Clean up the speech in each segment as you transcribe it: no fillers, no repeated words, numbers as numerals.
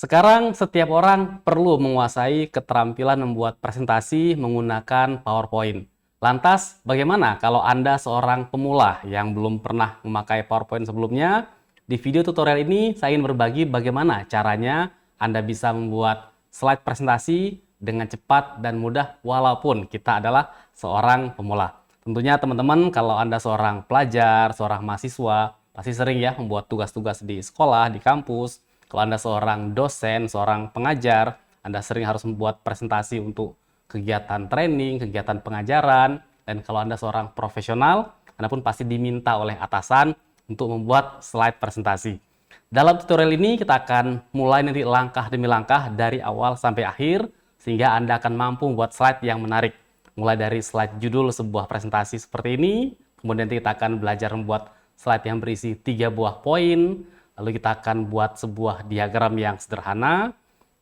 Sekarang setiap orang perlu menguasai keterampilan membuat presentasi menggunakan PowerPoint. Lantas, bagaimana kalau Anda seorang pemula yang belum pernah memakai PowerPoint sebelumnya? Di video tutorial ini, saya ingin berbagi bagaimana caranya Anda bisa membuat slide presentasi dengan cepat dan mudah walaupun kita adalah seorang pemula. Tentunya teman-teman, kalau Anda seorang pelajar, seorang mahasiswa, pasti sering ya membuat tugas-tugas di sekolah, di kampus. Kalau Anda seorang dosen, seorang pengajar, Anda sering harus membuat presentasi untuk kegiatan training, kegiatan pengajaran, dan kalau Anda seorang profesional, Anda pun pasti diminta oleh atasan untuk membuat slide presentasi. Dalam tutorial ini kita akan mulai nanti langkah demi langkah dari awal sampai akhir, sehingga Anda akan mampu membuat slide yang menarik. Mulai dari slide judul sebuah presentasi seperti ini, kemudian kita akan belajar membuat slide yang berisi 3 buah poin, lalu kita akan buat sebuah diagram yang sederhana,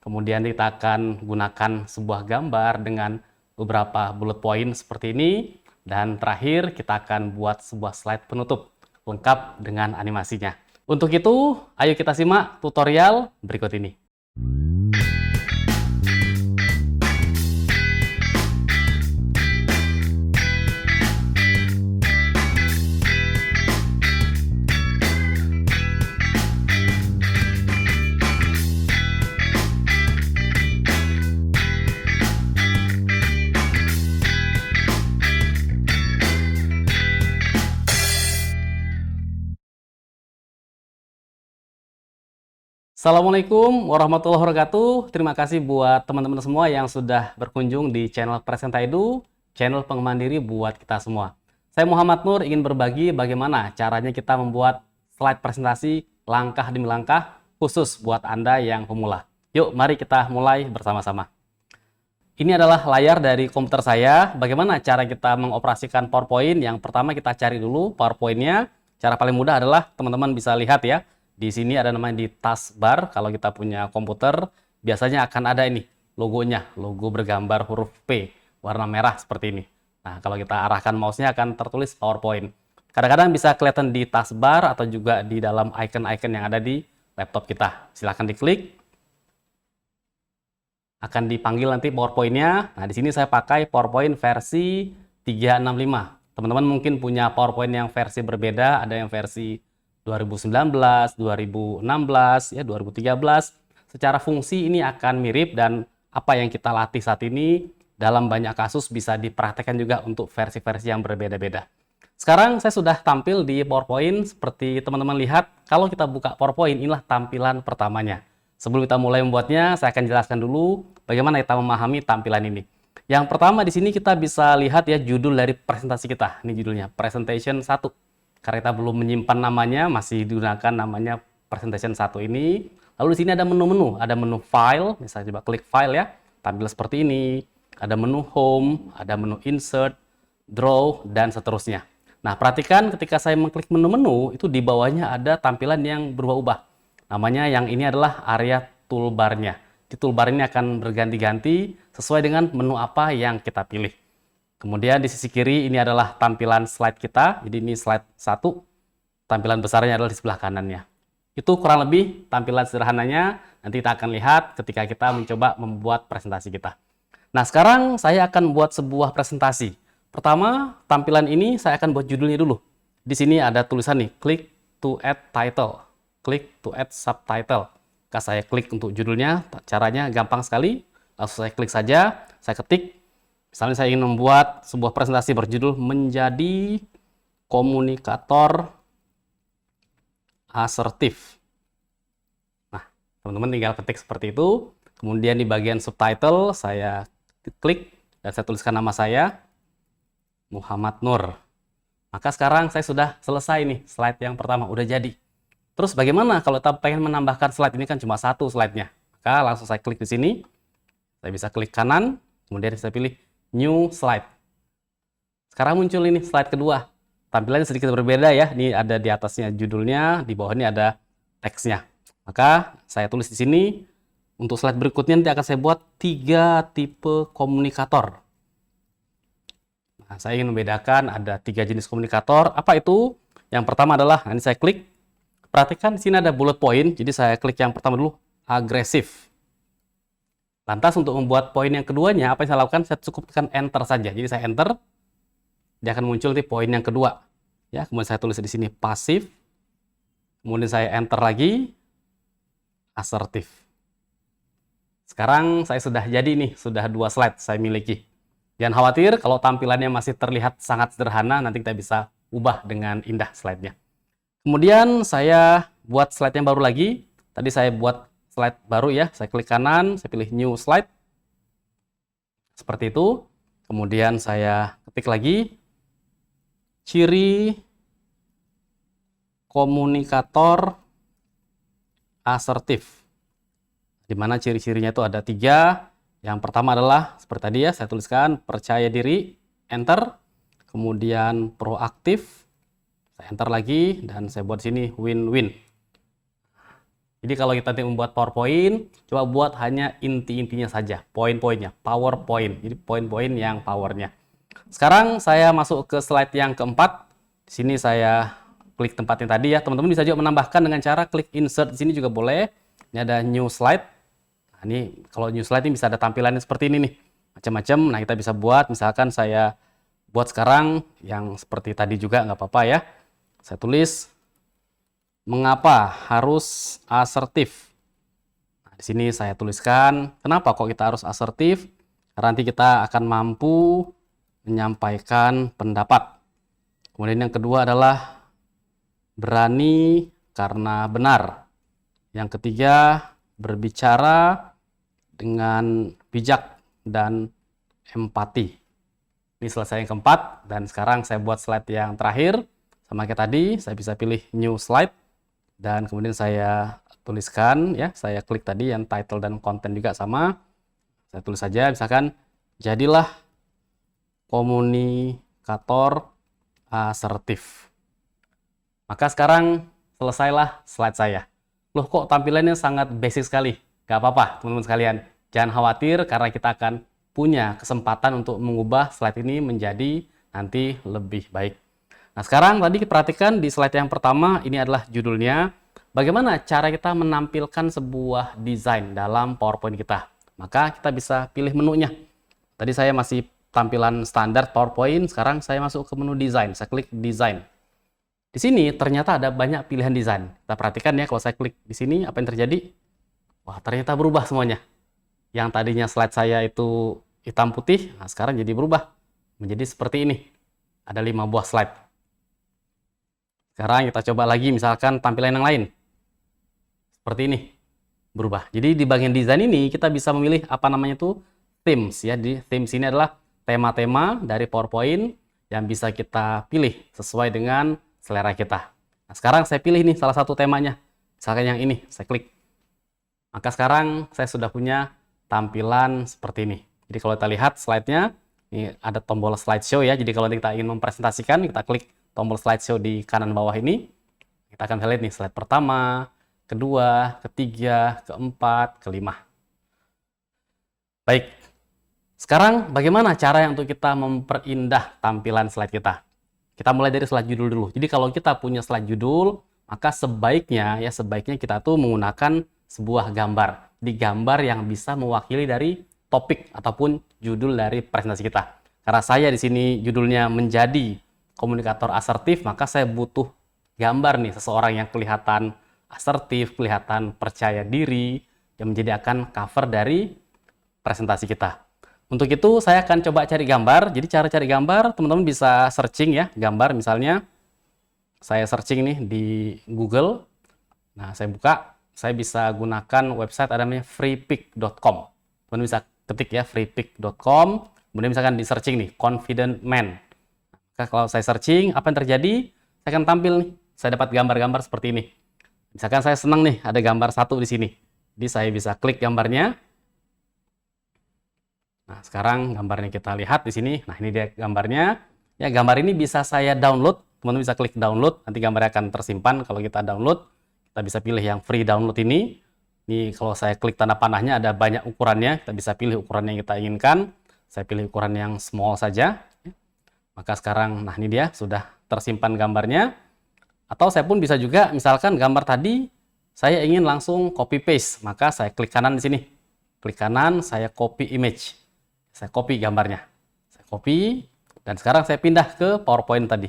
kemudian kita akan gunakan sebuah gambar dengan beberapa bullet point seperti ini, dan terakhir kita akan buat sebuah slide penutup lengkap dengan animasinya. Untuk itu, ayo kita simak tutorial berikut ini. Assalamualaikum warahmatullahi wabarakatuh. Terima kasih buat teman-teman semua yang sudah berkunjung di channel Presenta Edu, channel pengembangan diri buat kita semua. Saya Muhammad Nur ingin berbagi bagaimana caranya kita membuat slide presentasi langkah demi langkah khusus buat Anda yang pemula. Yuk, mari kita mulai bersama-sama. Ini adalah layar dari komputer saya. Bagaimana cara kita mengoperasikan PowerPoint? Yang pertama kita cari dulu PowerPoint-nya. Cara paling mudah adalah teman-teman bisa lihat ya. Di sini ada namanya di taskbar. Kalau kita punya komputer, biasanya akan ada ini logonya, logo bergambar huruf P, warna merah seperti ini. Nah, kalau kita arahkan mouse-nya akan tertulis PowerPoint. Kadang-kadang bisa kelihatan di taskbar atau juga di dalam icon-icon yang ada di laptop kita. Silahkan diklik. Akan dipanggil nanti PowerPoint-nya. Nah, di sini saya pakai PowerPoint versi 365. Teman-teman mungkin punya PowerPoint yang versi berbeda, ada yang versi 2019, 2016, ya 2013. Secara fungsi ini akan mirip dan apa yang kita latih saat ini dalam banyak kasus bisa dipraktekkan juga untuk versi-versi yang berbeda-beda. Sekarang saya sudah tampil di PowerPoint seperti teman-teman lihat. Kalau kita buka PowerPoint, inilah tampilan pertamanya. Sebelum kita mulai membuatnya, saya akan jelaskan dulu bagaimana kita memahami tampilan ini. Yang pertama di sini kita bisa lihat ya judul dari presentasi kita. Ini judulnya Presentation 1. Karena kita belum menyimpan namanya, masih digunakan namanya Presentation 1 ini. Lalu di sini ada menu-menu, ada menu File, misalnya coba klik File ya, tampil seperti ini. Ada menu Home, ada menu Insert, Draw, dan seterusnya. Nah, perhatikan ketika saya mengklik menu-menu, itu di bawahnya ada tampilan yang berubah-ubah. Namanya yang ini adalah area toolbar-nya. Di toolbar ini akan berganti-ganti sesuai dengan menu apa yang kita pilih. Kemudian di sisi kiri ini adalah tampilan slide kita. Jadi ini slide 1. Tampilan besarnya adalah di sebelah kanannya. Itu kurang lebih tampilan sederhananya. Nanti kita akan lihat ketika kita mencoba membuat presentasi kita. Nah, sekarang saya akan membuat sebuah presentasi. Pertama, tampilan ini saya akan buat judulnya dulu. Di sini ada tulisan nih, click to add title. Click to add subtitle. Jika saya klik untuk judulnya, caranya gampang sekali. Langsung saya klik saja, saya ketik. Misalnya saya ingin membuat sebuah presentasi berjudul menjadi komunikator asertif. Nah, teman-teman tinggal ketik seperti itu. Kemudian di bagian subtitle saya klik dan saya tuliskan nama saya, Muhammad Nur. Maka sekarang saya sudah selesai nih slide yang pertama, udah jadi. Terus bagaimana kalau kita pengen menambahkan slide? Ini kan cuma satu slide-nya. Maka langsung saya klik di sini. Saya bisa klik kanan, kemudian saya pilih New Slide. Sekarang muncul ini slide kedua. Tampilannya sedikit berbeda ya. Ini ada di atasnya judulnya, di bawah ini ada teksnya. Maka saya tulis di sini. Untuk slide berikutnya nanti akan saya buat 3 tipe komunikator. Nah, saya ingin membedakan ada 3 jenis komunikator. Apa itu? Yang pertama adalah, ini saya klik. Perhatikan di sini ada bullet point. Jadi saya klik yang pertama dulu, agresif. Lantas untuk membuat poin yang keduanya, apa yang saya lakukan? Saya cukup tekan enter saja. Jadi saya enter, dia akan muncul di poin yang kedua. Ya, kemudian saya tulis di sini pasif. Kemudian saya enter lagi, asertif. Sekarang saya sudah jadi nih, sudah 2 slide saya miliki. Jangan khawatir kalau tampilannya masih terlihat sangat sederhana, nanti kita bisa ubah dengan indah slide-nya. Kemudian saya buat slide yang baru lagi. Tadi saya buat slide baru ya, saya klik kanan, saya pilih new slide. Seperti itu. Kemudian saya ketik lagi ciri komunikator asertif. Di mana ciri-cirinya itu ada 3. Yang pertama adalah seperti tadi ya, saya tuliskan percaya diri, enter. Kemudian proaktif, saya enter lagi, dan saya buat sini win-win. Jadi kalau kita membuat PowerPoint, coba buat hanya inti-intinya saja, poin-poinnya, PowerPoint. Jadi poin-poin yang powernya. Sekarang saya masuk ke slide yang keempat. Di sini saya klik tempat yang tadi ya. Teman-teman bisa juga menambahkan dengan cara klik insert di sini juga boleh. Ini ada new slide. Nah, ini kalau new slide ini bisa ada tampilannya seperti ini nih. Macam-macam. Nah, kita bisa buat, misalkan saya buat sekarang yang seperti tadi juga nggak apa-apa ya. Saya tulis mengapa harus asertif. Nah, di sini saya tuliskan kenapa kok kita harus asertif? Karena nanti kita akan mampu menyampaikan pendapat. Kemudian yang kedua adalah berani karena benar. Yang ketiga, berbicara dengan bijak dan empati. Ini selesai yang keempat, dan sekarang saya buat slide yang terakhir. Sama kayak tadi, saya bisa pilih new slide, dan kemudian saya tuliskan, ya, saya klik tadi yang title dan konten juga sama. Saya tulis saja, misalkan, jadilah komunikator asertif. Maka sekarang selesailah slide saya. Loh, kok tampilannya sangat basic sekali? Gak apa-apa, teman-teman sekalian. Jangan khawatir, karena kita akan punya kesempatan untuk mengubah slide ini menjadi nanti lebih baik. Nah, sekarang tadi perhatikan di slide yang pertama, ini adalah judulnya. Bagaimana cara kita menampilkan sebuah desain dalam PowerPoint kita? Maka kita bisa pilih menunya. Tadi saya masih tampilan standar PowerPoint, sekarang saya masuk ke menu desain. Saya klik desain. Di sini ternyata ada banyak pilihan desain. Kita perhatikan ya, kalau saya klik di sini, apa yang terjadi? Wah, ternyata berubah semuanya. Yang tadinya slide saya itu hitam putih, nah sekarang jadi berubah. Menjadi seperti ini. Ada 5 buah slide. Sekarang kita coba lagi misalkan tampilan yang lain. Seperti ini. Berubah. Jadi di bagian desain ini kita bisa memilih apa namanya itu themes ya. Di themes ini adalah tema-tema dari PowerPoint yang bisa kita pilih sesuai dengan selera kita. Nah, sekarang saya pilih nih salah satu temanya. Misalkan yang ini, saya klik. Maka sekarang saya sudah punya tampilan seperti ini. Jadi kalau kita lihat slide-nya, ini ada tombol slideshow ya. Jadi kalau kita ingin mempresentasikan, kita klik tombol slideshow di kanan bawah ini. Kita akan lihat nih slide pertama, kedua, ketiga, keempat, kelima. Baik. Sekarang bagaimana cara untuk kita memperindah tampilan slide kita? Kita mulai dari slide judul dulu. Jadi kalau kita punya slide judul, maka sebaiknya kita tuh menggunakan sebuah gambar. Di gambar yang bisa mewakili dari topik ataupun judul dari presentasi kita. Karena saya di sini judulnya menjadi komunikator asertif, maka saya butuh gambar nih seseorang yang kelihatan asertif, kelihatan percaya diri, yang menjadi cover dari presentasi kita. Untuk itu saya akan coba cari gambar. Jadi cara cari gambar, teman-teman bisa searching ya, gambar misalnya. Saya searching nih di Google. Nah, saya buka, saya bisa gunakan website ada namanya freepik.com. Teman-teman bisa ketik ya freepik.com. Kemudian misalkan di searching nih, confident man. Maka kalau saya searching, apa yang terjadi? Saya akan tampil nih, saya dapat gambar-gambar seperti ini. Misalkan saya senang nih, ada gambar satu di sini. Jadi saya bisa klik gambarnya. Nah, sekarang gambarnya kita lihat di sini. Nah, ini dia gambarnya. Ya, gambar ini bisa saya download. Teman-teman bisa klik download, nanti gambarnya akan tersimpan. Kalau kita download, kita bisa pilih yang free download ini. Ini kalau saya klik tanda panahnya ada banyak ukurannya. Kita bisa pilih ukuran yang kita inginkan. Saya pilih ukuran yang small saja. Maka sekarang, nah ini dia sudah tersimpan gambarnya. Atau saya pun bisa juga, misalkan gambar tadi saya ingin langsung copy paste, maka saya klik kanan di sini. Klik kanan, saya copy image. Saya copy gambarnya. Saya copy, dan sekarang saya pindah ke PowerPoint tadi.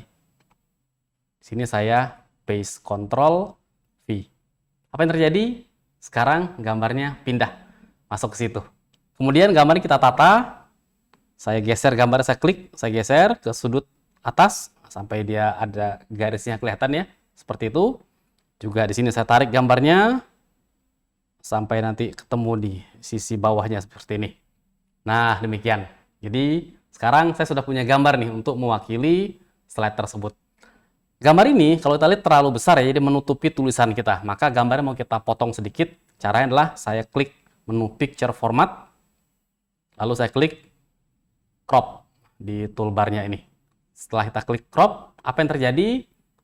Di sini saya paste Ctrl V. Apa yang terjadi? Sekarang gambarnya pindah masuk ke situ. Kemudian gambarnya kita tata. Saya geser gambarnya, saya klik, saya geser ke sudut atas sampai dia ada garisnya kelihatan ya, seperti itu. Juga di sini saya tarik gambarnya sampai nanti ketemu di sisi bawahnya seperti ini. Nah, demikian. Jadi, sekarang saya sudah punya gambar nih untuk mewakili slide tersebut. Gambar ini kalau kita lihat terlalu besar ya, jadi menutupi tulisan kita. Maka gambarnya mau kita potong sedikit. Caranya adalah saya klik menu Picture Format, lalu saya klik crop di toolbarnya ini. Setelah kita klik crop, apa yang terjadi?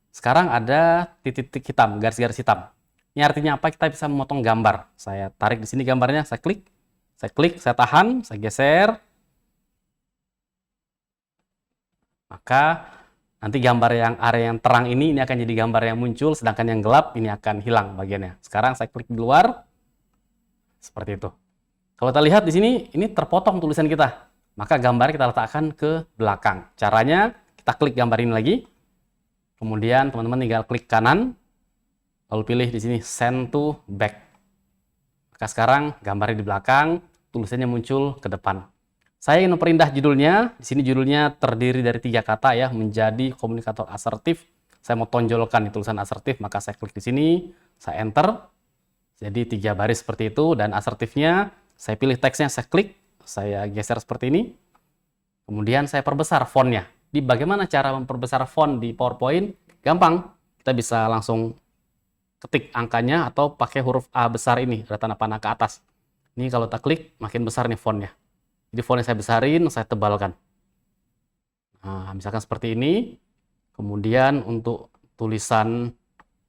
Sekarang ada titik-titik hitam, garis-garis hitam. Ini artinya apa? Kita bisa memotong gambar. Saya tarik di sini gambarnya, saya klik, saya tahan, saya geser. Maka nanti gambar yang area yang terang ini akan jadi gambar yang muncul, sedangkan yang gelap ini akan hilang bagiannya. Sekarang saya klik di luar, seperti itu. Kalau kita lihat di sini, ini terpotong tulisan kita. Maka gambar kita letakkan ke belakang. Caranya, kita klik gambar ini lagi. Kemudian teman-teman tinggal klik kanan. Lalu pilih di sini Send to Back. Maka sekarang gambarnya di belakang, tulisannya muncul ke depan. Saya ingin memperindah judulnya. Di sini judulnya terdiri dari 3 kata ya, menjadi komunikator asertif. Saya mau tonjolkan di tulisan asertif, maka saya klik di sini, saya enter. Jadi 3 baris seperti itu, dan asertifnya, saya pilih teksnya, saya klik. Saya geser seperti ini. Kemudian saya perbesar fontnya. Di bagaimana cara memperbesar font di PowerPoint? Gampang. Kita bisa langsung ketik angkanya atau pakai huruf A besar ini, ada tanda panah ke atas. Ini kalau kita klik, makin besar nih fontnya. Jadi fontnya saya besarin, saya tebalkan. Nah, misalkan seperti ini. Kemudian untuk tulisan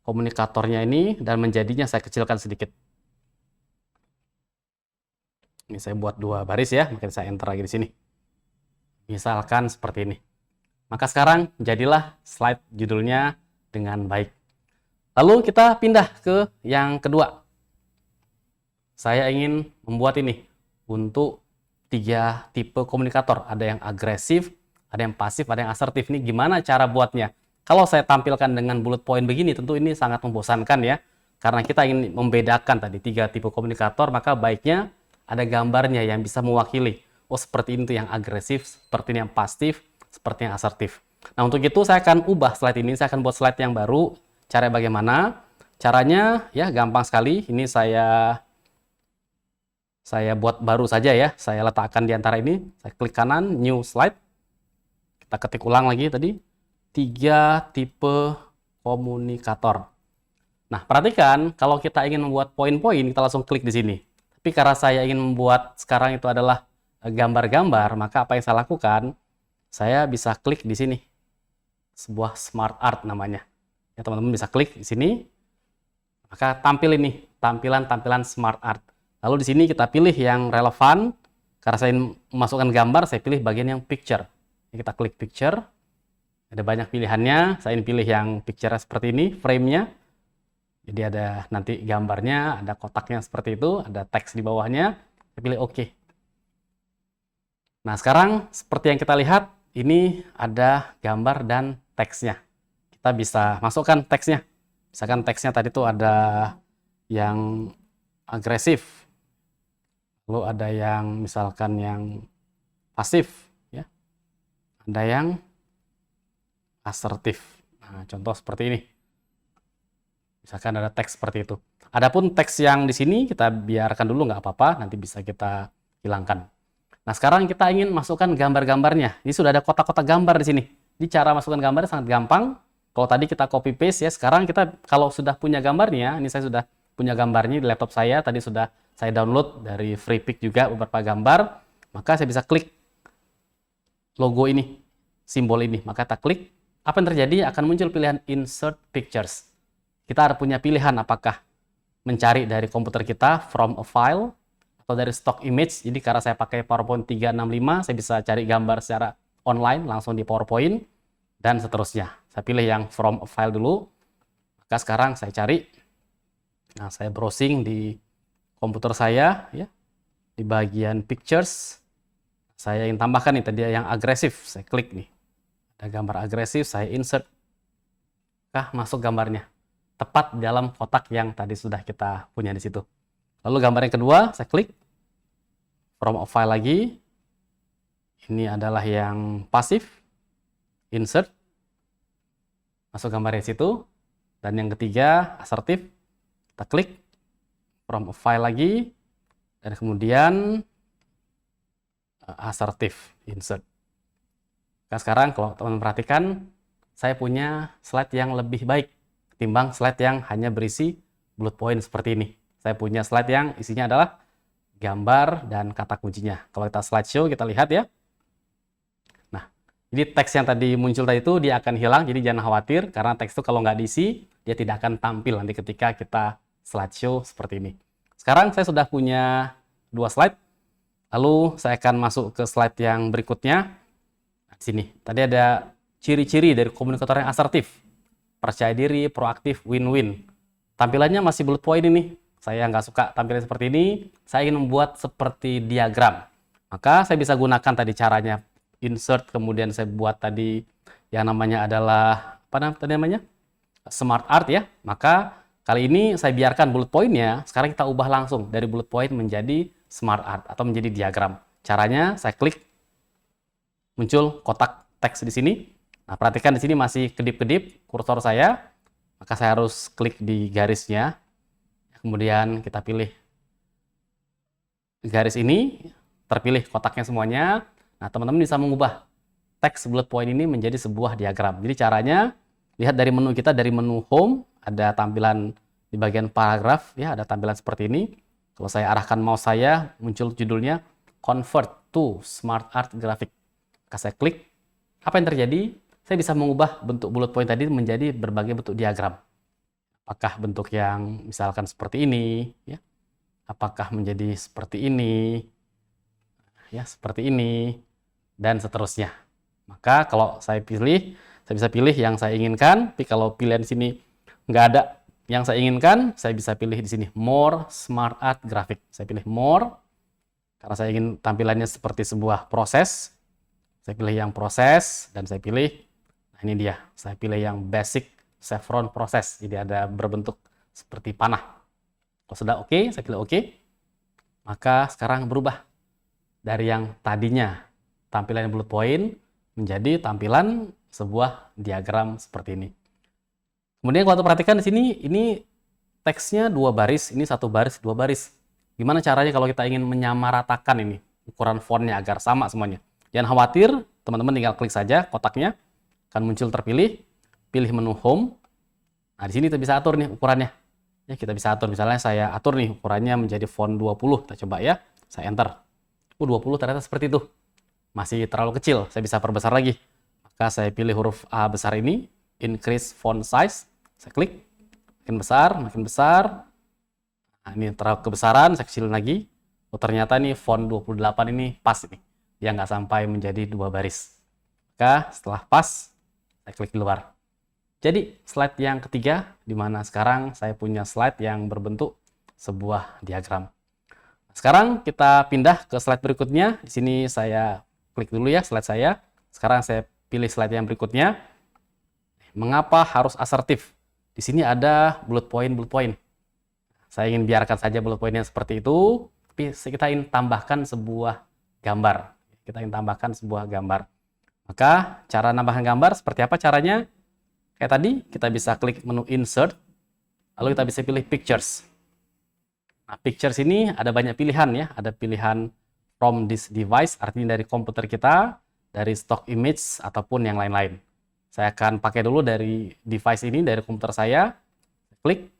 komunikatornya ini dan menjadinya saya kecilkan sedikit. Ini saya buat 2 baris ya, mungkin saya enter lagi di sini. Misalkan seperti ini. Maka sekarang jadilah slide judulnya dengan baik. Lalu kita pindah ke yang kedua. Saya ingin membuat ini untuk 3 tipe komunikator. Ada yang agresif, ada yang pasif, ada yang asertif. Ini gimana cara buatnya? Kalau saya tampilkan dengan bullet point begini, tentu ini sangat membosankan ya. Karena kita ingin membedakan tadi 3 tipe komunikator, maka baiknya ada gambarnya yang bisa mewakili. Oh, seperti ini tuh yang agresif, seperti ini yang pasif, seperti yang asertif. Nah, untuk itu saya akan ubah slide ini. Saya akan buat slide yang baru. Caranya bagaimana? Caranya ya gampang sekali. Ini saya buat baru saja ya. Saya letakkan di antara ini. Saya klik kanan, new slide. Kita ketik ulang lagi tadi. 3 tipe komunikator. Nah, perhatikan kalau kita ingin membuat poin-poin, kita langsung klik di sini. Tapi karena saya ingin membuat sekarang itu adalah gambar-gambar, maka apa yang saya lakukan? Saya bisa klik di sini. Sebuah smart art namanya. Ya, teman-teman bisa klik di sini. Maka tampil ini, tampilan-tampilan smart art. Lalu di sini kita pilih yang relevan. Karena saya ingin memasukkan gambar, saya pilih bagian yang picture. Kita klik picture. Ada banyak pilihannya. Saya ingin pilih yang picture seperti ini, frame-nya. Jadi ada nanti gambarnya, ada kotaknya seperti itu, ada teks di bawahnya. Saya pilih OK. Nah, sekarang seperti yang kita lihat, ini ada gambar dan teksnya. Kita bisa masukkan teksnya. Misalkan teksnya tadi tuh ada yang agresif. Lalu ada yang misalkan yang pasif. Ya. Ada yang asertif. Nah, contoh seperti ini. Misalkan ada teks seperti itu. Adapun teks yang di sini kita biarkan dulu nggak apa-apa, nanti bisa kita hilangkan. Nah, sekarang kita ingin masukkan gambar-gambarnya. Ini sudah ada kotak-kotak gambar di sini. Jadi cara masukkan gambarnya sangat gampang. Kalau tadi kita copy paste ya, sekarang kita kalau sudah punya gambarnya, ini saya sudah punya gambarnya di laptop saya, tadi sudah saya download dari Freepik juga beberapa gambar, maka saya bisa klik logo ini, simbol ini, maka kita klik, apa yang terjadi? Akan muncul pilihan Insert Pictures. Kita ada punya pilihan apakah mencari dari komputer kita, from a file, atau dari stock image. Jadi karena saya pakai PowerPoint 365, saya bisa cari gambar secara online, langsung di PowerPoint, dan seterusnya. Saya pilih yang from a file dulu. Maka sekarang saya cari. Nah, saya browsing di komputer saya, ya, di bagian pictures. Saya ingin tambahkan nih tadi yang agresif. Saya klik nih. Ada gambar agresif, saya insert. Masuk gambarnya. Tepat dalam kotak yang tadi sudah kita punya di situ. Lalu gambar yang kedua, saya klik. From a file lagi. Ini adalah yang pasif. Insert. Masuk gambar di situ. Dan yang ketiga, asertif. Kita klik. From a file lagi. Dan kemudian asertif. Insert. Nah, sekarang kalau teman-teman perhatikan, saya punya slide yang lebih baik ketimbang slide yang hanya berisi bullet point seperti ini. Saya punya slide yang isinya adalah gambar dan kata kuncinya. Kalau kita slideshow, kita lihat ya. Nah, jadi teks yang tadi muncul tadi itu dia akan hilang, jadi jangan khawatir karena teks itu kalau nggak diisi, dia tidak akan tampil nanti ketika kita slideshow seperti ini. Sekarang saya sudah punya 2 slide, lalu saya akan masuk ke slide yang berikutnya. Nah, di sini, tadi ada ciri-ciri dari komunikator yang asertif, percaya diri, proaktif, win-win. Tampilannya masih bullet point ini. Saya nggak suka tampilan seperti ini. Saya ingin membuat seperti diagram. Maka saya bisa gunakan tadi caranya insert, kemudian saya buat tadi yang namanya adalah apa namanya? Smart art ya. Maka kali ini saya biarkan bullet point-nya. Sekarang kita ubah langsung dari bullet point menjadi smart art atau menjadi diagram. Caranya saya klik, muncul kotak teks di sini. Nah, perhatikan di sini masih kedip-kedip kursor saya, maka saya harus klik di garisnya. Kemudian kita pilih garis ini, terpilih kotaknya semuanya. Nah, teman-teman bisa mengubah teks bullet point ini menjadi sebuah diagram. Jadi caranya, lihat dari menu kita, dari menu home, ada tampilan di bagian paragraf, ya, ada tampilan seperti ini. Kalau saya arahkan mouse saya, muncul judulnya Convert to Smart Art Graphic. Maka saya klik, apa yang terjadi? Saya bisa mengubah bentuk bullet point tadi menjadi berbagai bentuk diagram. Apakah bentuk yang misalkan seperti ini, ya? Apakah menjadi seperti ini, ya, seperti ini, dan seterusnya. Maka kalau saya bisa pilih yang saya inginkan. Tapi kalau pilihan sini nggak ada yang saya inginkan, saya bisa pilih di sini More Smart Art Graphic. Saya pilih More karena saya ingin tampilannya seperti sebuah proses. Saya pilih yang proses dan saya pilih. Ini dia, saya pilih yang basic chevron proses. Jadi ada berbentuk seperti panah. Kalau sudah oke, saya pilih oke. Maka sekarang berubah dari yang tadinya tampilan bullet point menjadi tampilan sebuah diagram seperti ini. Kemudian kalau perhatikan di sini, ini teksnya 2 baris, ini 1 baris, 2 baris. Gimana caranya kalau kita ingin menyamaratakan ini ukuran fontnya agar sama semuanya? Jangan khawatir, teman-teman tinggal klik saja kotaknya. Akan muncul terpilih, pilih menu home. Nah, di sini kita bisa atur nih ukurannya. Ya, kita bisa atur, misalnya saya atur nih ukurannya menjadi font 20. Kita coba ya, saya enter. 20 ternyata seperti itu. Masih terlalu kecil, saya bisa perbesar lagi. Maka saya pilih huruf A besar ini, increase font size. Saya klik, makin besar, makin besar. Nah, ini terlalu kebesaran, saya kecilin lagi. Oh, ternyata nih font 28 ini pas ini. Dia nggak sampai menjadi 2 baris. Maka setelah pas, saya klik di luar. Jadi slide yang ketiga, di mana sekarang saya punya slide yang berbentuk sebuah diagram. Sekarang kita pindah ke slide berikutnya. Di sini saya klik dulu ya slide saya. Sekarang saya pilih slide yang berikutnya. Mengapa harus asertif? Di sini ada bullet point. Saya ingin biarkan saja bullet pointnya seperti itu, tapi kita ingin tambahkan sebuah gambar. Maka cara nambahkan gambar seperti apa caranya? Kayak tadi, kita bisa klik menu insert, lalu kita bisa pilih pictures. Nah, pictures ini ada banyak pilihan ya, ada pilihan from this device, artinya dari komputer kita, dari stock image, ataupun yang lain-lain. Saya akan pakai dulu dari device ini, dari komputer saya, klik.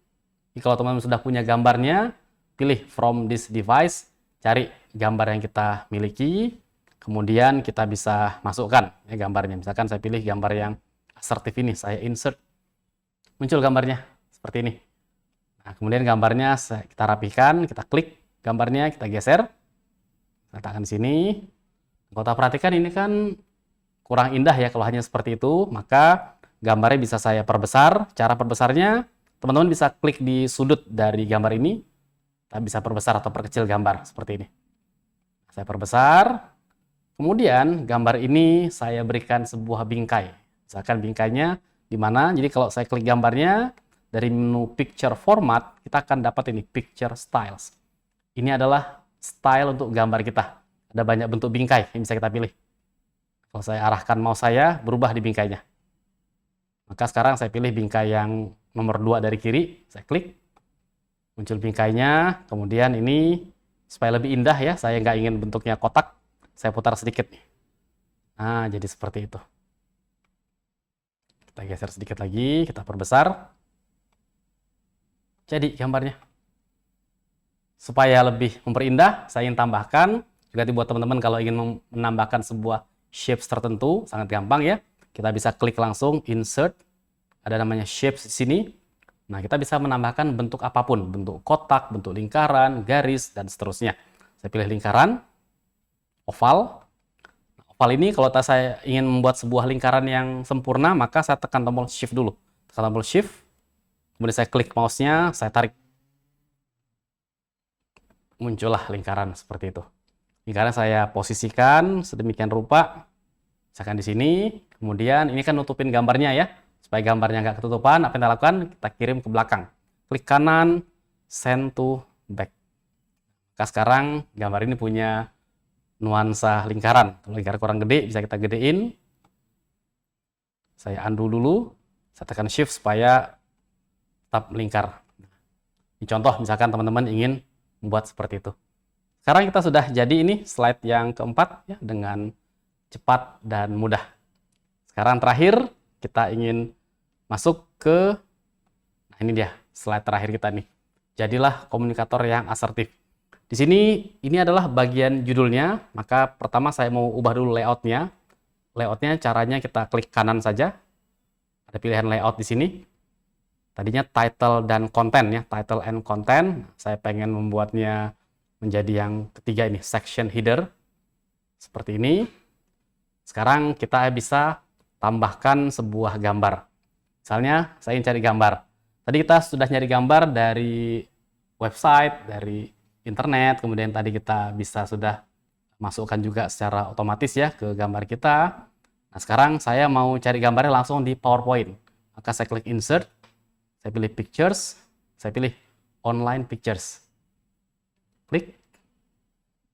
Jadi kalau teman-teman sudah punya gambarnya, pilih from this device, cari gambar yang kita miliki, kemudian kita bisa masukkan ya gambarnya. Misalkan saya pilih gambar yang asertif ini, saya insert. Muncul gambarnya seperti ini. Nah, kemudian gambarnya kita rapihkan, kita klik gambarnya, kita geser. Letakkan di sini. Kalau kita perhatikan ini kan kurang indah ya kalau hanya seperti itu, maka gambarnya bisa saya perbesar. Cara perbesarnya teman-teman bisa klik di sudut dari gambar ini, kita bisa perbesar atau perkecil gambar seperti ini. Saya perbesar, kemudian gambar ini saya berikan sebuah bingkai. Misalkan bingkainya di mana, jadi kalau saya klik gambarnya, dari menu Picture Format, kita akan dapat ini, Picture Styles. Ini adalah style untuk gambar kita. Ada banyak bentuk bingkai yang bisa kita pilih. Kalau saya arahkan mouse saya, berubah di bingkainya. Maka sekarang saya pilih bingkai yang nomor 2 dari kiri, saya klik. Muncul bingkainya, kemudian ini supaya lebih indah ya, saya nggak ingin bentuknya kotak, saya putar sedikit. Nah, jadi seperti itu. Kita geser sedikit lagi, kita perbesar. Jadi gambarnya. Supaya lebih memperindah, saya ingin tambahkan, juga buat teman-teman kalau ingin menambahkan sebuah shapes tertentu, sangat gampang ya. Kita bisa klik langsung, insert, ada namanya shapes di sini. Nah, kita bisa menambahkan bentuk apapun, bentuk kotak, bentuk lingkaran, garis, dan seterusnya. Saya pilih lingkaran, oval. Oval ini kalau saya ingin membuat sebuah lingkaran yang sempurna, maka saya tekan tombol shift dulu. Tekan tombol shift, kemudian saya klik mouse-nya, saya tarik. Muncullah lingkaran seperti itu. Lingkaran saya posisikan sedemikian rupa, misalkan di sini, kemudian ini kan nutupin gambarnya ya, supaya gambarnya nggak ketutupan, apa yang kita lakukan? Kita kirim ke belakang. Klik kanan, send to back. Maka sekarang gambar ini punya nuansa lingkaran. Kalau lingkaran kurang gede, bisa kita gedein. Saya undo dulu, saya tekan shift supaya tetap lingkar. Ini contoh, misalkan teman-teman ingin membuat seperti itu. Sekarang kita sudah jadi ini slide yang keempat ya, dengan cepat dan mudah. Sekarang terakhir kita ingin masuk ke, nah ini dia slide terakhir kita nih. Jadilah komunikator yang asertif. Di sini ini adalah bagian judulnya, maka pertama saya mau ubah dulu layoutnya. Layoutnya caranya kita klik kanan saja. Ada pilihan layout di sini. Tadinya title dan content ya, title and content. Saya pengen membuatnya menjadi yang ketiga ini, section header. Seperti ini. Sekarang kita bisa tambahkan sebuah gambar. Misalnya, saya ingin cari gambar. Tadi kita sudah nyari gambar dari website, dari internet, kemudian tadi kita bisa sudah masukkan juga secara otomatis ya ke gambar kita. Nah, sekarang saya mau cari gambarnya langsung di PowerPoint. Maka saya klik insert. Saya pilih Pictures, saya pilih Online Pictures. Klik.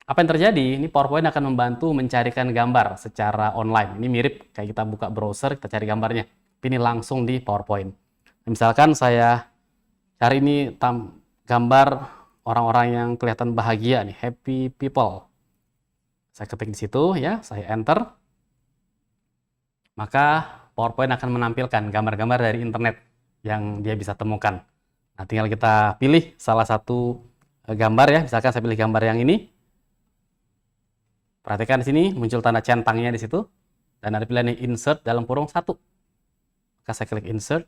Apa yang terjadi? Ini PowerPoint akan membantu mencarikan gambar secara online. Ini mirip kayak kita buka browser, kita cari gambarnya. Ini langsung di PowerPoint. Misalkan saya cari ini gambar orang-orang yang kelihatan bahagia nih, happy people. Saya ketik di situ ya, saya enter. Maka PowerPoint akan menampilkan gambar-gambar dari internet yang dia bisa temukan. Nah, tinggal kita pilih salah satu gambar ya. Misalkan saya pilih gambar yang ini. Perhatikan di sini muncul tanda centangnya di situ dan ada pilihan insert dalam kurung 1. Maka saya klik insert.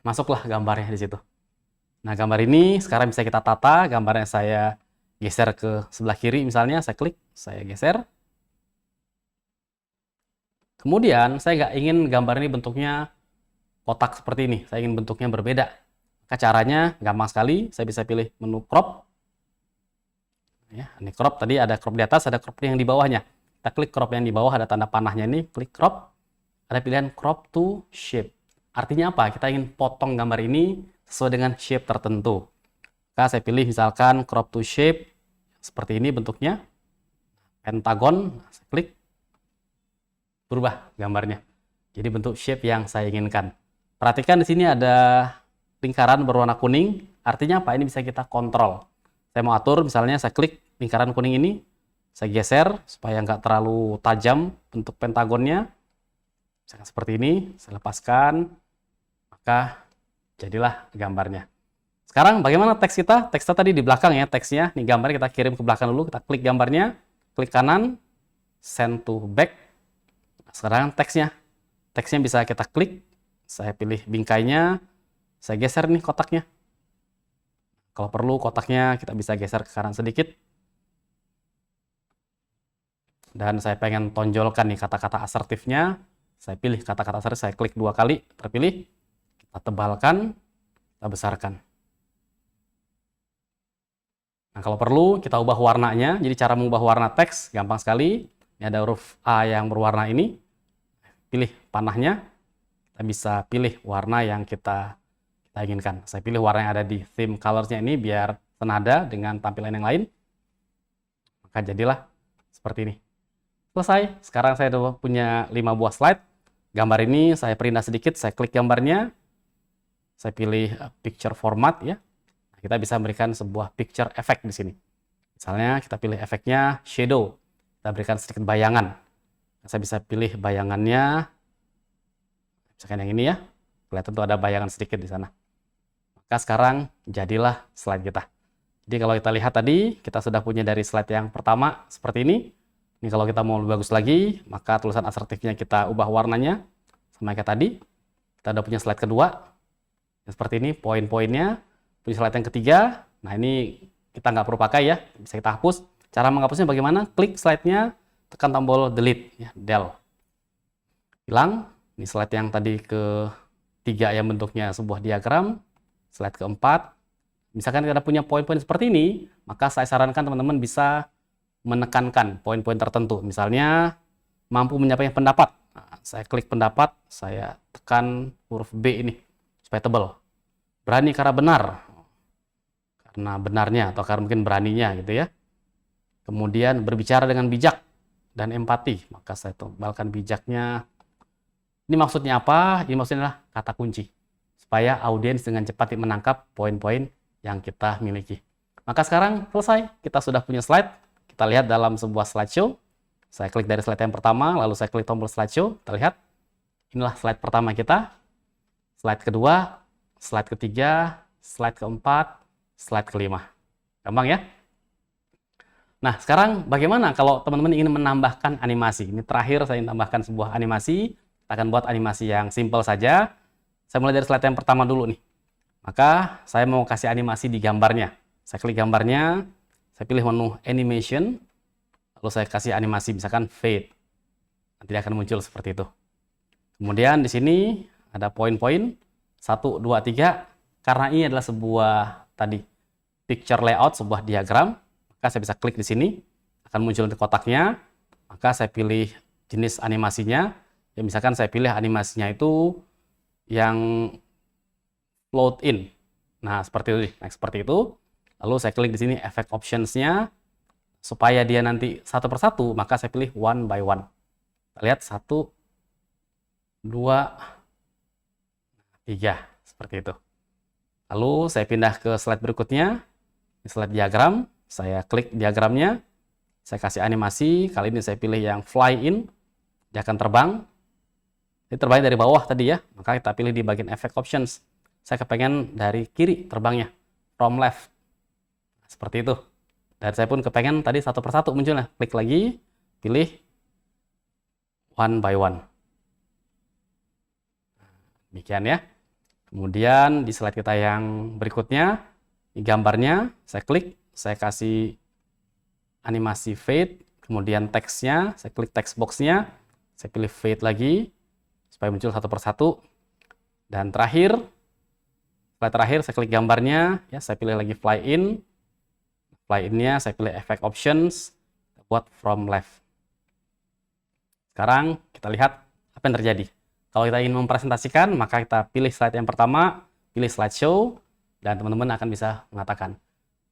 Masuklah gambarnya di situ. Nah, gambar ini sekarang bisa kita tata. Gambarnya saya geser ke sebelah kiri misalnya, saya klik, saya geser. Kemudian saya nggak ingin gambar ini bentuknya kotak seperti ini, saya ingin bentuknya berbeda. Maka caranya gampang sekali, saya bisa pilih menu crop. Ya, ini crop, tadi ada crop di atas, ada crop yang di bawahnya. Kita klik crop yang di bawah, ada tanda panahnya ini, klik crop. Ada pilihan crop to shape. Artinya apa? Kita ingin potong gambar ini sesuai dengan shape tertentu. Maka saya pilih misalkan crop to shape, seperti ini bentuknya. Pentagon, saya klik. Berubah gambarnya. Jadi bentuk shape yang saya inginkan. Perhatikan di sini ada lingkaran berwarna kuning, artinya apa? Ini bisa kita kontrol. Saya mau atur, misalnya saya klik lingkaran kuning ini, saya geser supaya nggak terlalu tajam bentuk pentagonnya. Misalkan seperti ini, saya lepaskan, maka jadilah gambarnya. Sekarang bagaimana teks kita? Teksnya tadi di belakang ya, teksnya. Nih gambarnya kita kirim ke belakang dulu, kita klik gambarnya, klik kanan, send to back. Nah, sekarang teksnya. Teksnya bisa kita klik. Saya pilih bingkainya, saya geser nih kotaknya. Kalau perlu kotaknya kita bisa geser ke kanan sedikit. Dan saya pengen tonjolkan nih kata-kata asertifnya. Saya pilih kata-kata asertif, saya klik 2 kali, terpilih. kita tebalkan, kita besarkan. Nah, kalau perlu kita ubah warnanya. Jadi cara mengubah warna teks gampang sekali. Ini ada huruf A yang berwarna ini. Pilih panahnya. Kita bisa pilih warna yang kita inginkan. Saya pilih warna yang ada di theme colors-nya ini biar senada dengan tampilan yang lain. Maka jadilah seperti ini. Selesai. Sekarang saya sudah punya 5 buah slide. Gambar ini saya perindah sedikit. Saya klik gambarnya. Saya pilih picture format ya. Kita bisa memberikan sebuah picture effect di sini. Misalnya kita pilih efeknya shadow. Kita berikan sedikit bayangan. Saya bisa pilih bayangannya. Misalkan yang ini ya. Kelihatan tuh ada bayangan sedikit di sana. Maka sekarang jadilah slide kita. Jadi kalau kita lihat tadi, kita sudah punya dari slide yang pertama seperti ini. Ini kalau kita mau lebih bagus lagi, maka tulisan asertifnya kita ubah warnanya sama kayak tadi. Kita udah punya slide kedua. Yang seperti ini, poin-poinnya. Punya slide yang ketiga. Nah, ini kita nggak perlu pakai ya. Bisa kita hapus. Cara menghapusnya bagaimana? Klik slide-nya, tekan tombol delete, ya, del. Hilang. Ini slide yang tadi ketiga yang bentuknya sebuah diagram. Slide keempat. Misalkan kita punya poin-poin seperti ini, maka saya sarankan teman-teman bisa menekankan poin-poin tertentu. Misalnya, mampu menyampaikan pendapat. Nah, saya klik pendapat, saya tekan huruf B ini, supaya tebal. Berani karena benar. Karena benarnya, atau karena mungkin beraninya gitu ya. Kemudian berbicara dengan bijak dan empati. Maka saya tebalkan bijaknya. Ini maksudnya apa? Ini maksudnya adalah kata kunci. Supaya audiens dengan cepat menangkap poin-poin yang kita miliki. Maka sekarang selesai. Kita sudah punya slide. Kita lihat dalam sebuah slideshow. Saya klik dari slide yang pertama, lalu saya klik tombol slideshow. Kita lihat. Inilah slide pertama kita. Slide kedua, slide ketiga, slide keempat, slide kelima. Gampang ya? Nah, sekarang bagaimana kalau teman-teman ingin menambahkan animasi? Ini terakhir saya ingin tambahkan sebuah animasi. Kita akan buat animasi yang simple saja. Saya mulai dari slide yang pertama dulu nih. Maka saya mau kasih animasi di gambarnya. Saya klik gambarnya, saya pilih menu animation, lalu saya kasih animasi misalkan fade. Nanti dia akan muncul seperti itu. Kemudian di sini ada poin-poin 1, 2, 3. Karena ini adalah sebuah tadi picture layout, sebuah diagram, maka saya bisa klik di sini, akan muncul di kotaknya. Maka saya pilih jenis animasinya. Ya, misalkan saya pilih animasinya itu yang float in. Nah, seperti itu. Nah, seperti itu. Lalu saya klik di sini effect options-nya. Supaya dia nanti satu persatu, maka saya pilih one by one. Kita lihat 1, 2, 3. Seperti itu. Lalu saya pindah ke slide berikutnya. Di slide diagram. Saya klik diagramnya. Saya kasih animasi. Kali ini saya pilih yang fly in. Dia akan terbang. Ini terbang dari bawah tadi ya. Maka kita pilih di bagian effect options. Saya kepengen dari kiri terbangnya. From left. Seperti itu. Dan saya pun kepengen tadi satu persatu munculnya. Klik lagi. Pilih one by one. Demikian ya. Kemudian di slide kita yang berikutnya. Di gambarnya. Saya klik. Saya kasih animasi fade. Kemudian teksnya. Saya klik text box-nya. Saya pilih fade lagi. Supaya muncul satu persatu. Dan terakhir. Slide terakhir saya klik gambarnya. Ya, saya pilih lagi fly in. Fly in-nya saya pilih effect options. Buat from left. Sekarang kita lihat apa yang terjadi. Kalau kita ingin mempresentasikan, maka kita pilih slide yang pertama, pilih slideshow, dan teman-teman akan bisa mengatakan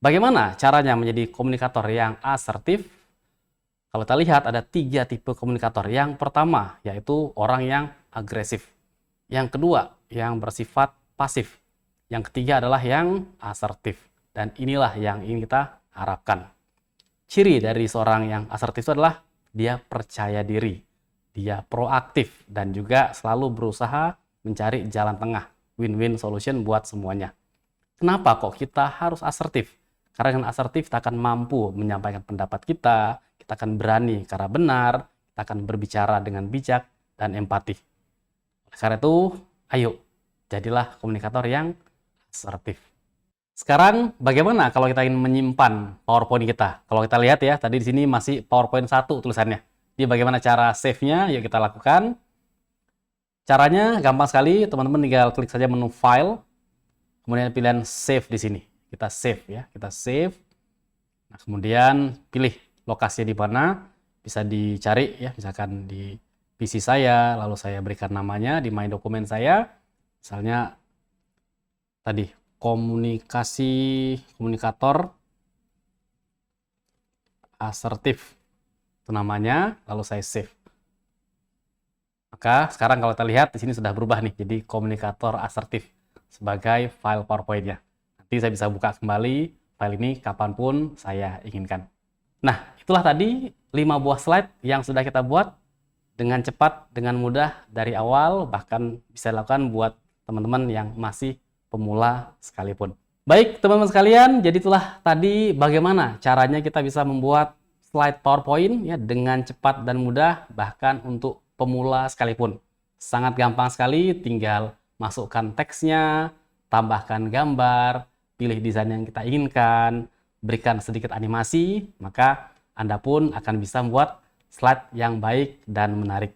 bagaimana caranya menjadi komunikator yang asertif. Kalau kita lihat ada 3 tipe komunikator. Yang pertama yaitu orang yang agresif. Yang kedua yang bersifat pasif. Yang ketiga adalah yang asertif. Dan inilah yang ingin kita harapkan. Ciri dari seorang yang asertif itu adalah dia percaya diri, dia proaktif, dan juga selalu berusaha mencari jalan tengah, win-win solution buat semuanya. Kenapa kok kita harus asertif? Karena dengan asertif kita akan mampu menyampaikan pendapat kita akan berani karena benar, kita akan berbicara dengan bijak dan empati. Karena itu, ayo, jadilah komunikator yang asertif. Sekarang bagaimana kalau kita ingin menyimpan PowerPoint kita? Kalau kita lihat ya, tadi di sini masih PowerPoint 1 tulisannya. Jadi bagaimana cara save-nya? Yuk kita lakukan. Caranya gampang sekali, teman-teman tinggal klik saja menu File, kemudian pilihan Save di sini. Kita save ya, kita save. Nah, kemudian pilih lokasinya di mana, bisa dicari ya, misalkan di PC saya, lalu saya berikan namanya di My Dokumen saya, misalnya tadi komunikator asertif, itu namanya, lalu saya save. Maka sekarang kalau kita lihat di sini sudah berubah nih, jadi komunikator asertif sebagai file PowerPoint-nya. Nanti saya bisa buka kembali file ini kapanpun saya inginkan. Nah, itulah tadi 5 buah slide yang sudah kita buat dengan cepat, dengan mudah dari awal, bahkan bisa dilakukan buat teman-teman yang masih pemula sekalipun. Baik, teman-teman sekalian, jadi itulah tadi bagaimana caranya kita bisa membuat slide PowerPoint ya dengan cepat dan mudah, bahkan untuk pemula sekalipun. Sangat gampang sekali, tinggal masukkan teksnya, tambahkan gambar, pilih desain yang kita inginkan, berikan sedikit animasi, maka Anda pun akan bisa membuat slide yang baik dan menarik.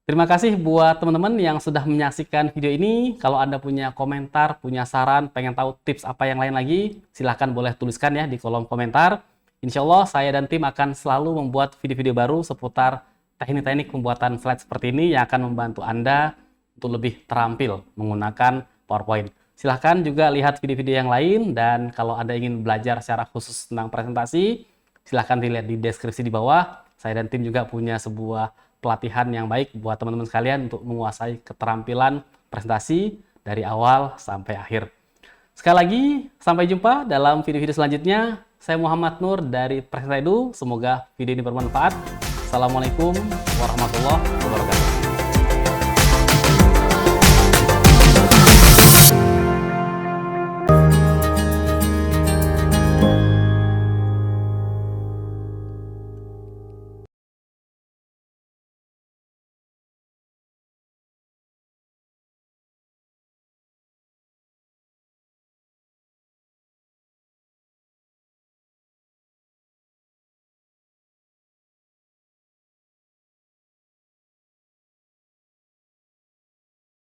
Terima kasih buat teman-teman yang sudah menyaksikan video ini. Kalau Anda punya komentar, punya saran, pengen tahu tips apa yang lain lagi, silahkan boleh tuliskan ya di kolom komentar. Insya Allah saya dan tim akan selalu membuat video-video baru seputar teknik-teknik pembuatan slide seperti ini yang akan membantu Anda untuk lebih terampil menggunakan PowerPoint. Silahkan juga lihat video-video yang lain, dan kalau Anda ingin belajar secara khusus tentang presentasi, silahkan dilihat di deskripsi di bawah. Saya dan tim juga punya sebuah pelatihan yang baik buat teman-teman sekalian untuk menguasai keterampilan presentasi dari awal sampai akhir. Sekali lagi, sampai jumpa dalam video-video selanjutnya. Saya Muhammad Nur dari Presenta Edu. Semoga video ini bermanfaat. Assalamualaikum warahmatullahi wabarakatuh.